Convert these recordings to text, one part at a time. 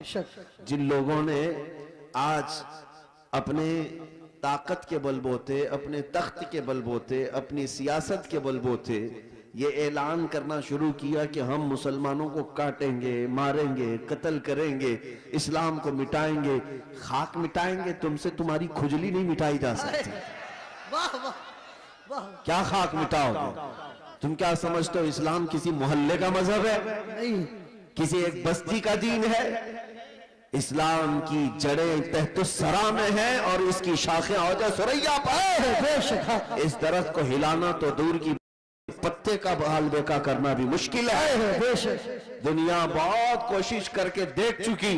जिन लोगों ने आज अपने ताकत के बलबोते, अपने तख्त के बलबोते, अपनी सियासत के बलबोते ये ऐलान करना शुरू किया कि हम मुसलमानों को काटेंगे, मारेंगे, कत्ल करेंगे, इस्लाम को मिटाएंगे, खाक मिटाएंगे, तुमसे तुम्हारी खुजली नहीं मिटाई जा सकती। वाह वाह वाह। क्या खाक मिटाओगे? तुम क्या समझते हो इस्लाम किसी मोहल्ले का मजहब है? नहीं, किसी एक बस्ती का दीन है? इस्लाम की जड़ें तहतुस्सरा में है और इसकी शाखें औजा सुरैया पर। इस दरख्त को हिलाना तो दूर की, पत्ते का बहाल बेका करना भी मुश्किल है। दुनिया बहुत कोशिश करके देख चुकी,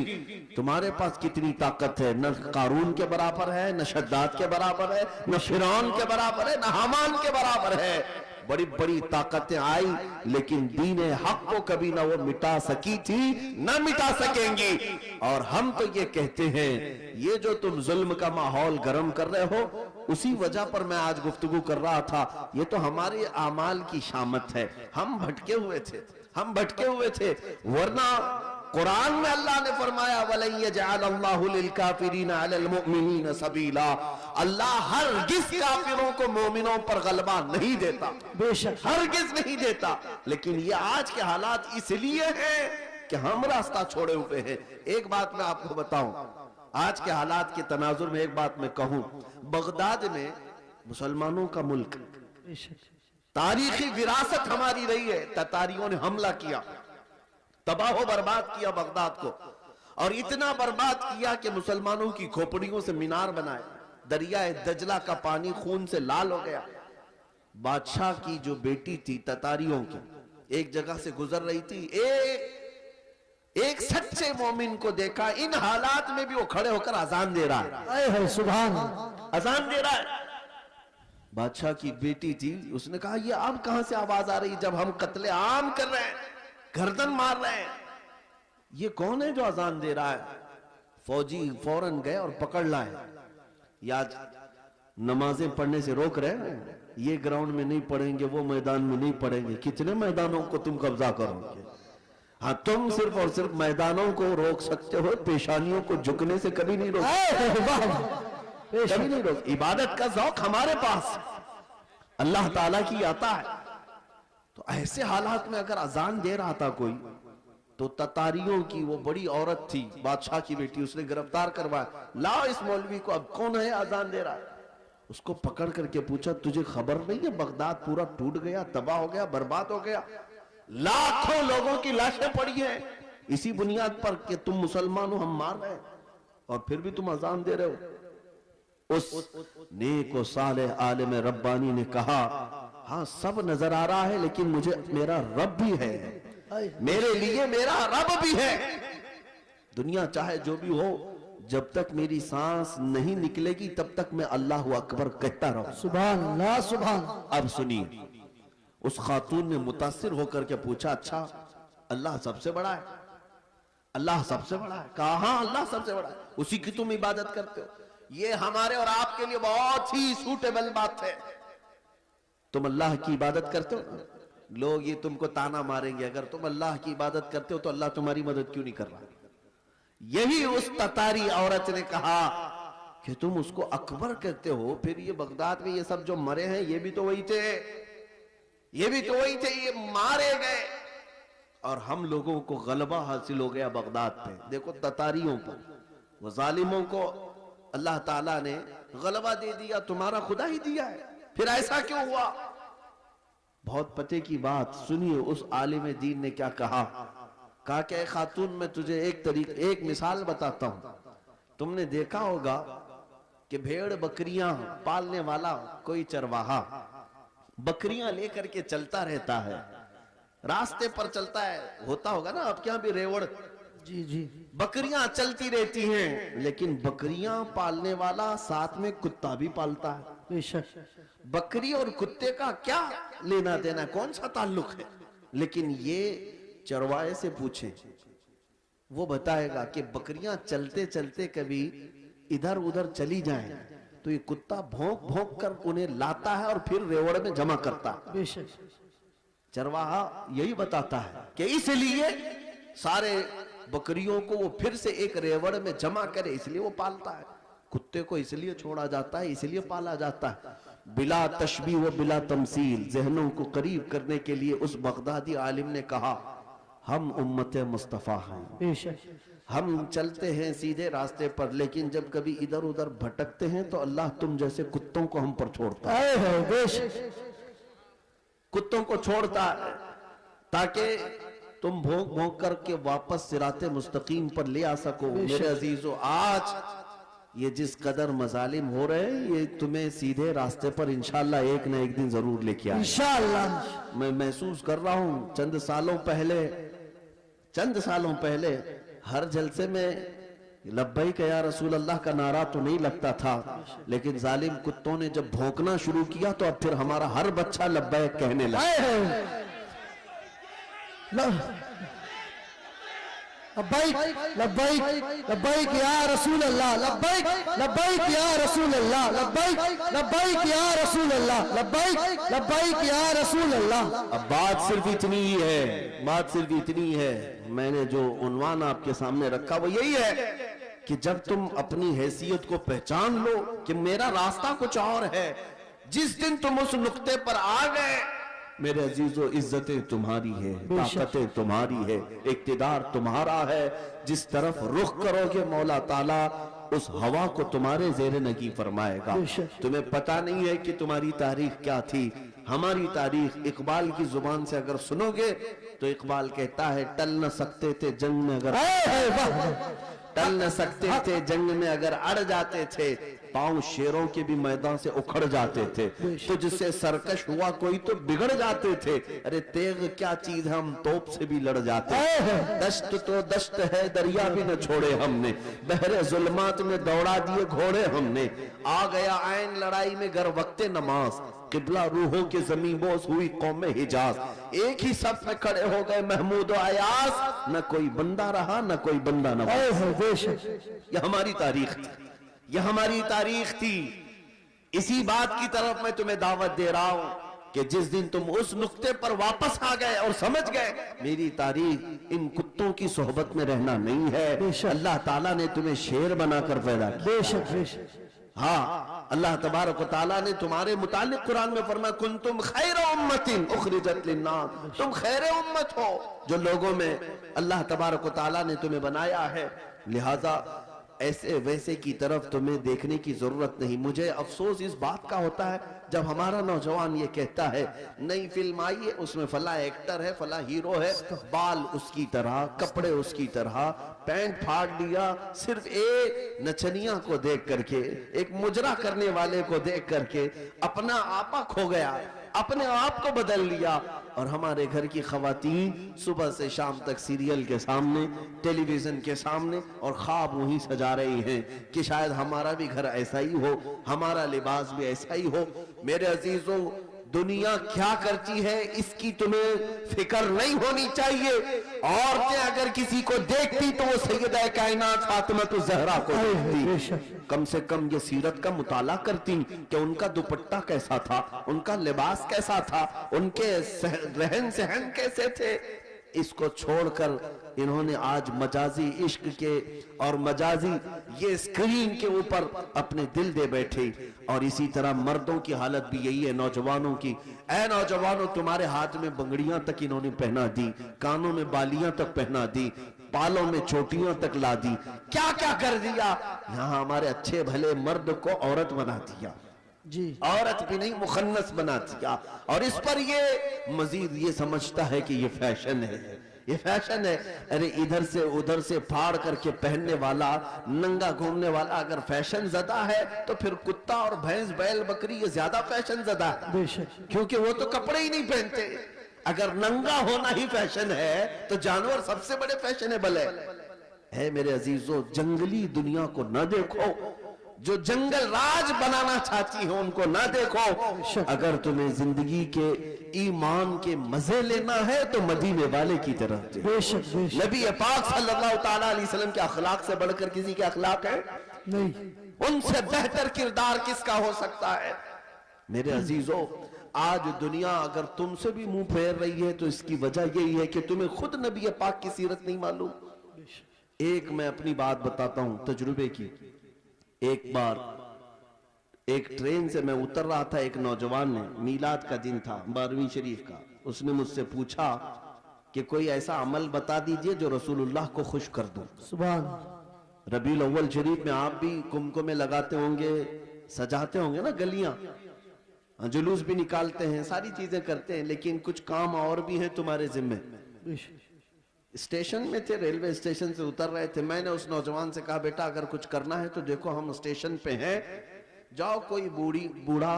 तुम्हारे पास कितनी ताकत है, न कारून के बराबर है, न शद्दाद के बराबर है, न फिरौन के बराबर है, न हामान के बराबर है। बड़ी बड़ी ताकतें आई लेकिन दीन हक को कभी ना वो मिटा सकी थी, ना मिटा सकेंगी। और हम तो ये कहते हैं, ये जो तुम जुल्म का माहौल गर्म कर रहे हो, उसी वजह पर मैं आज गुफ्तगू कर रहा था, ये तो हमारे आमाल की शामत है। हम भटके हुए थे, हम भटके हुए थे, वरना कुरान में अल्लाह ने फरमाया वलन यजअलल्लाहु लिलकाफिरीना अलल मुमिनीना सबीला, अल्लाह हरगिज़ काफिरों को मोमिनों पर गलबा नहीं देता, बेशक हरगिज़ नहीं देता। लेकिन ये आज के हालात इसलिए हैं कि हम रास्ता छोड़े हुए हैं। एक बात मैं आपको बताऊं, आज के हालात के तनाजुर में एक बात मैं कहूं, बगदाद में मुसलमानों का मुल्क, तारीखी विरासत हमारी रही है, ततारियों ने हमला किया, तबाह बर्बाद किया बगदाद को, और इतना बर्बाद किया कि मुसलमानों की खोपड़ियों से मीनार बनाए, दरियाए दजला का पानी खून से लाल हो गया। बादशाह की जो बेटी थी ततारियों की, एक जगह से गुजर रही थी, एक सच्चे मोमिन को देखा, इन हालात में भी वो खड़े होकर अजान दे रहा है, सुभान, अजान दे रहा है। बादशाह की बेटी थी, उसने कहा ये अब कहां से आवाज आ रही जब हम कत्ले आम कर रहे हैं, गर्दन मार रहे हैं, ये कौन है जो अजान दे रहा है? फौजी फौरन गए और पकड़ लाए। या नमाजें पढ़ने से रोक रहे हैं, ये ग्राउंड में नहीं पढ़ेंगे, वो मैदान में नहीं पढ़ेंगे, कितने मैदानों को तुम कब्जा करोगे? हाँ, तुम सिर्फ और सिर्फ मैदानों को रोक सकते हो, पेशानियों को झुकने से कभी नहीं रोक, कभी नहीं रोक। इबादत का ज़ौक़ हमारे पास अल्लाह ताला की आता है। तो ऐसे हालात में अगर अजान दे रहा था कोई, तो ततारियों की वो बड़ी औरत थी, बादशाह की बेटी, उसने गिरफ्तार करवाया, लाओ इस मौलवी को, अब कौन है अजान दे रहा है? उसको पकड़ करके पूछा, तुझे खबर नहीं है बगदाद पूरा टूट गया, तबाह हो गया, बर्बाद हो गया, लाखों लोगों की लाशें पड़ी हैं, इसी बुनियाद पर कि तुम मुसलमान हो, हम मार रहे हैं, और फिर भी तुम अजान दे रहे हो। उस नेक व सालेह आलिम रब्बानी ने कहा, हाँ सब नजर आ रहा है, लेकिन मुझे मेरा रब भी है, मेरे लिए मेरा रब भी है। दुनिया चाहे जो भी हो, जब तक मेरी सांस नहीं निकलेगी तब तक मैं अल्लाह अकबर कहता रहूं। सुभान अल्लाह, सुभान। अब सुनिए, उस खातून ने मुतासिर होकर के पूछा, अच्छा अल्लाह सबसे बड़ा है? अल्लाह सबसे बड़ा है? कहा हाँ अल्लाह सबसे बड़ा है, उसी की तुम इबादत करते हो। ये हमारे और आपके लिए बहुत ही सूटेबल बात है। तुम अल्लाह की इबादत करते हो, लोग ये तुमको ताना मारेंगे, अगर तुम अल्लाह की इबादत करते हो तो अल्लाह तुम्हारी मदद क्यों नहीं कर रहा? यही उस ततारी औरत ने कहा कि तुम उसको अकबर कहते हो, फिर ये बगदाद में ये सब जो मरे हैं ये भी तो वही थे, ये भी तो वही थे, ये मारे गए और हम लोगों को गलबा हासिल हो गया बगदाद पे। देखो ततारियों पर, वो जालिमों को अल्लाह ताला ने गलबा दे दिया, तुम्हारा खुदा ही दिया है, फिर ऐसा क्यों हुआ? बहुत पते की बात सुनिए, उस आलिम दीन ने क्या कहा कि एक खातून, मैं तुझे एक मिसाल बताता हूं। तुमने देखा होगा कि भेड़ बकरियां पालने वाला कोई चरवाहा बकरियां लेकर के चलता रहता है, रास्ते पर चलता है, होता होगा ना आपके यहां भी रेवड़, जी जी, बकरियां चलती रहती हैं, लेकिन बकरियां पालने वाला साथ में कुत्ता भी पालता है। बेशक, बकरी और कुत्ते का क्या लेना देना, कौन सा ताल्लुक है? लेकिन ये चरवाहे से पूछे, वो बताएगा कि बकरियां चलते चलते कभी इधर उधर चली जाएं तो ये कुत्ता भौंक भौंक कर उन्हें लाता है और फिर रेवड़ में जमा करता है। बेशक, चरवाहा यही बताता है कि इसलिए सारे बकरियों को वो फिर से एक रेवड़ में जमा करे, इसलिए वो पालता है। कुत्ते को इसलिए छोड़ा जाता है, इसलिए पाला जाता है। बिला तशबीह व बिला तमसील, ज़हनों को करीब करने के लिए उस बगदादी आलिम ने कहा, हम उम्मत मुस्तफ़ा हैं, बेशक हम चलते हैं सीधे रास्ते पर, लेकिन जब कभी इधर उधर भटकते हैं तो अल्लाह तुम जैसे कुत्तों को हम पर छोड़ता है। आए है बेशक कुत्तों को छोड़ता है ताकि तुम भोंक भोंक करके वापस सिराते मुस्तकीम पर ले आ सको। मेरे अजीजों, आज ये जिस कदर मजालिम हो रहे हैं, ये तुम्हें सीधे रास्ते पर इंशाअल्लाह एक न एक दिन जरूर लेके आए। इंशाअल्लाह। मैं महसूस कर रहा हूं, चंद सालों पहले हर जलसे में लब्बैक या रसूल अल्लाह का नारा तो नहीं लगता था, लेकिन जालिम कुत्तों ने जब भौंकना शुरू किया तो अब फिर हमारा हर बच्चा लब्बैक कहने लगा। आए है लब्बैक लब्बैक लब्बैक या रसूल अल्लाह, लब्बैक लब्बैक या रसूल अल्लाह, लब्बैक लब्बैक या रसूल अल्लाह, लब्बैक लब्बैक या रसूल अल्लाह। अब बात सिर्फ इतनी ही है, मैंने जो उन्वान आपके सामने रखा वो यही है कि जब तुम अपनी हैसियत को पहचान लो कि मेरा रास्ता कुछ और है, जिस दिन तुम उस नुक्ते पर आ गए, मेरे अजीजों, इज्जतें तुम्हारी है, ताकतें तुम्हारी है, इक्तिदार तुम्हारा है। जिस तरफ रुख करोगे मौला ताला उस हवा को तुम्हारे ज़ेरे नगी फरमाएगा। तुम्हें पता नहीं है कि तुम्हारी तारीख क्या थी। हमारी तारीख इकबाल की जुबान से अगर सुनोगे तो इकबाल कहता है, टल न सकते थे जंग में अगर जंग में अगर अड़ जाते थे, पांव शेरों के भी मैदान से उखड़ जाते थे, तो जिससे सरकश हुआ कोई तो बिगड़ जाते थे। अरे तेग क्या चीज है, हम तोप से भी लड़ जाते। दश्त तो दश्त है, दरिया भी न छोड़े हमने, बहरे जुल्मात में दौड़ा दिए घोड़े हमने। आ गया आयन लड़ाई में गर वक्ते नमाज, किबला रूहों के ज़मीन बोस हुई कौम हिजाज। एक ही सफ में खड़े हो गए महमूद और अयास, न कोई बंदा रहा न कोई बंदा न। यह हमारी तारीख थी। इसी बात की तरफ मैं तुम्हें दावत दे रहा हूं कि जिस दिन तुम उस नुक्ते पर वापस आ गए और समझ गए मेरी तारीख इन कुत्तों की सोहबत में रहना नहीं है, अल्लाह ताला ने तुम्हें शेर बनाकर पैदा किया। हाँ, अल्लाह तबारक व तआला ने तुम्हारे मुतालिक कुरान में फरमाया, कुंतुम खैर उम्मतिन उखरिजत लिन्नास, तुम खैर उम्मत हो जो लोगों में अल्लाह तबारक व तआला ने तुम्हें बनाया है। लिहाजा ऐसे वैसे की तरफ तुम्हें देखने की जरूरत नहीं। मुझे अफसोस इस बात का होता है जब हमारा नौजवान ये कहता है, नई फिल्म आई है, उसमें फला एक्टर है, फला हीरो है, बाल उसकी तरह, कपड़े उसकी तरह, पैंट फाड़ लिया, सिर्फ एक नचनिया को देख करके, एक मुजरा करने वाले को देख करके अपना आपा खो गया, अपने आप को बदल लिया। और हमारे घर की खवातीन सुबह से शाम तक सीरियल के सामने, टेलीविजन के सामने, और ख्वाब वही सजा रही हैं कि शायद हमारा भी घर ऐसा ही हो, हमारा लिबास भी ऐसा ही हो। मेरे अजीजों, दुनिया क्या करती है इसकी तुम्हें फिक्र नहीं होनी चाहिए। औरतें अगर किसी को देखती तो वो सैयदा कायनात फातिमा ज़हरा को देखती, कम से कम ये सीरत का मुताला करती कि उनका दुपट्टा कैसा था, उनका लिबास कैसा था, उनके रहन सहन कैसे थे। इसको छोड़कर इन्होंने आज मजाजी इश्क के और मजाजी ये स्क्रीन के ऊपर अपने दिल दे बैठे। और इसी तरह मर्दों की हालत भी यही है, नौजवानों की। ऐ नौजवानों, तुम्हारे हाथ में बंगड़ियां तक इन्होंने पहना दी, कानों में बालियां तक पहना दी, बालों में चोटियां तक ला दी, क्या क्या कर दिया। यहाँ हमारे अच्छे भले मर्द को औरत बना दिया जी, औरत भी नहीं मुखन्नस बना दिया। और इस पर ये मजीद ये समझता है कि ये फैशन है, ये फैशन है। अरे इधर से उधर से फाड़ करके पहनने वाला, नंगा घूमने वाला अगर फैशन ज़दा है तो फिर कुत्ता और भैंस बैल बकरी ये ज्यादा फैशन ज़दा है, क्योंकि वो तो कपड़े ही नहीं पहनते। अगर नंगा होना ही फैशन है तो जानवर सबसे बड़े फैशनेबल है। मेरे अजीजों, जंगली दुनिया को न देखो, जो जंगल राज बनाना चाहती हो उनको ना देखो। अगर तुम्हें जिंदगी के ईमान के मजे लेना है तो मदीने वाले की तरफ नबी पाक सल्लल्लाहु ताला अलैहि वसल्लम के अखलाक से बढ़कर किसी के अखलाक है नहीं, उनसे बेहतर किरदार किसका हो सकता है। मेरे अजीजों, आज दुनिया अगर तुमसे भी मुंह फेर रही है तो इसकी वजह यही है कि तुम्हें खुद नबी पाक की सीरत नहीं मालूम। ایک میں اپنی بات بتاتا ہوں تجربے کی. ایک بار ایک ٹرین سے میں اتر رہا تھا, ایک نوجوان نے, میلاد کا دن تھا 12ویں شریف کا, اس نے مجھ سے پوچھا کہ کوئی ایسا عمل بتا دیجئے جو رسول اللہ کو خوش کر دوں. سبحان. ربیع الاول شریف میں آپ بھی کمکمے لگاتے ہوں گے, سجاتے ہوں گے نا گلیاں, جلوس بھی نکالتے ہیں, ساری چیزیں کرتے ہیں, لیکن کچھ کام اور بھی ہیں تمہارے ذمہ. اسٹیشن میں تھے, ریلوے اسٹیشن سے اتر رہے تھے, میں نے اس نوجوان سے کہا بیٹا اگر کچھ کرنا ہے تو دیکھو ہم اسٹیشن پہ ہیں, جاؤ کوئی بوڑھا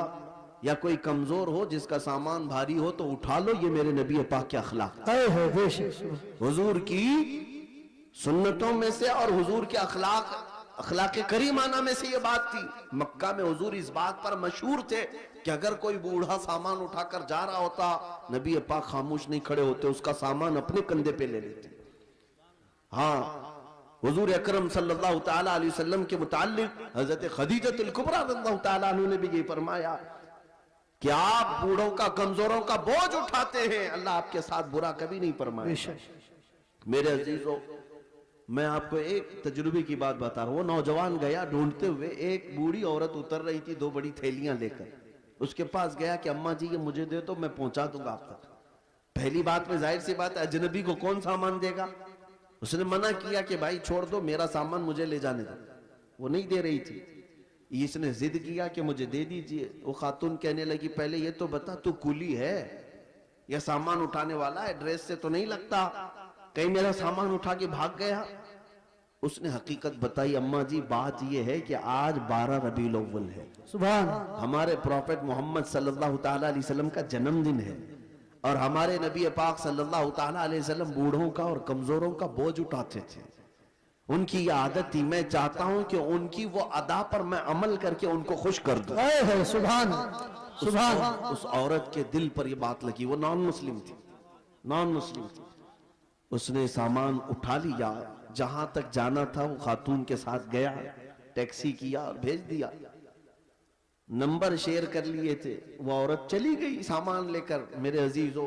یا کوئی کمزور ہو جس کا سامان بھاری ہو تو اٹھا لو, یہ میرے نبی پاک کے اخلاق, حضور کی سنتوں میں سے اور حضور کے اخلاق کریمانہ میں سے یہ بات تھی. مکہ میں حضور اس بات پر مشہور تھے کہ اگر کوئی بوڑھا سامان اٹھا کر جا رہا ہوتا, نبی پاک خاموش نہیں کھڑے ہوتے, اس کا سامان اپنے کندھے پہ لے لیتے. ہاں, حضور اکرم صلی اللہ تعالیٰ علیہ وسلم کے متعلق حضرت خدیجہ الکبریٰ رضی اللہ تعالیٰ عنہ نے بھی یہ فرمایا کہ آپ بوڑھوں کا, کمزوروں کا بوجھ اٹھاتے ہیں, اللہ آپ کے ساتھ برا کبھی نہیں فرمائے. میرے عزیزوں, میں آپ کو ایک تجربے کی بات بتا رہا ہوں. وہ نوجوان گیا ڈھونڈتے ہوئے, ایک بوڑھی عورت اتر رہی تھی 2 بڑی تھیلیاں لے کر, اس کے پاس گیا کہ اماں جی یہ مجھے دے تو میں پہنچا دوں گا آپ تک. پہلی بات میں ظاہر سی بات ہے, اجنبی کو کون سامان دے گا؟ اس نے منع کیا کہ بھائی چھوڑ دو, میرا سامان مجھے لے جانے دو. وہ نہیں دے رہی تھی. اس نے ضد کیا کہ مجھے دے دیجئے. وہ خاتون کہنے لگی پہلے یہ تو بتا تو کولی ہے یا سامان اٹھانے والا ہے, ڈریس سے تو نہیں لگتا, کہیں میرا سامان اٹھا کے بھاگ گیا. اس نے حقیقت بتائی, اماں جی بات یہ ہے کہ آج 12 ربیع الاول ہے, سبحان, ہمارے پروفیٹ محمد صلی اللہ تعالیٰ علیہ وسلم کا جنم دن ہے, اور ہمارے نبی پاک صلی اللہ تعالیٰ علیہ وسلم بوڑھوں کا اور کمزوروں کا بوجھ اٹھاتے تھے. ان کی یہ عادت تھی, میں چاہتا ہوں کہ ان کی وہ ادا پر میں عمل کر کے ان کو خوش کر دوں. سبحان سبحان. اس عورت کے دل پر یہ بات لگی, وہ نان مسلم تھی. اس نے سامان اٹھا لیا, جہاں تک جانا تھا وہ خاتون کے ساتھ گیا, ٹیکسی کیا اور بھیج دیا. نمبر شیئر کر لیے تھے, وہ عورت چلی گئی سامان لے کر. میرے عزیزوں,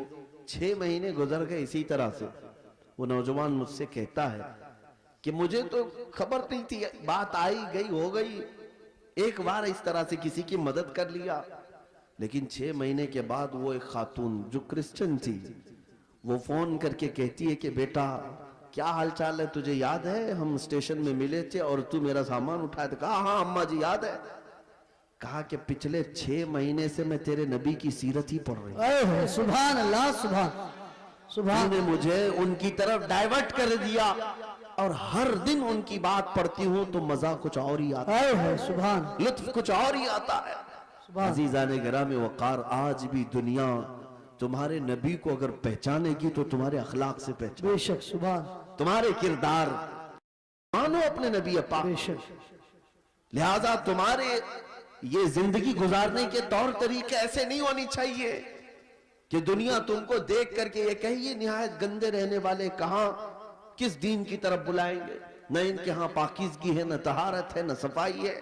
6 مہینے گزر گئے اسی طرح سے. وہ نوجوان مجھ سے کہتا ہے کہ مجھے تو خبر نہیں تھی, بات آئی گئی ہو گئی, ایک بار اس طرح سے کسی کی مدد کر لیا, لیکن 6 مہینے کے بعد وہ ایک خاتون جو کرسچن تھی, وہ فون کر کے کہتی ہے کہ بیٹا کیا حال چال ہے, تجھے یاد ہے ہم اسٹیشن میں ملے تھے اور تو میرا سامان اٹھایا تھا؟ کہا ہاں اماں جی یاد ہے. کہا کہ پچھلے 6 مہینے سے میں تیرے نبی کی سیرت ہی پڑھ رہی ہوں. سبحان اللہ, سبحان سبحان. نے مجھے ان کی طرف ڈائیورٹ کر دیا, اور ہر دن ان کی بات پڑھتی ہوں تو مزہ کچھ اور ہی آتا ہے, سبحان, لطف کچھ اور ہی آتا ہے. عزیزان گرامی وقار, آج بھی دنیا تمہارے نبی کو اگر پہچانے گی تو تمہارے اخلاق سے پہچانے, بے شک, سبحان, تمہارے کردار, مانو اپنے نبی پاک. بے شک. لہذا تمہارے یہ زندگی گزارنے کے طور طریقے ایسے نہیں ہونی چاہیے کہ دنیا تم کو دیکھ کر کے یہ کہے یہ نہایت گندے رہنے والے کہاں کس دین کی طرف بلائیں گے. نہ ان کے ہاں پاکیزگی ہے, نہ طہارت ہے, نہ صفائی ہے.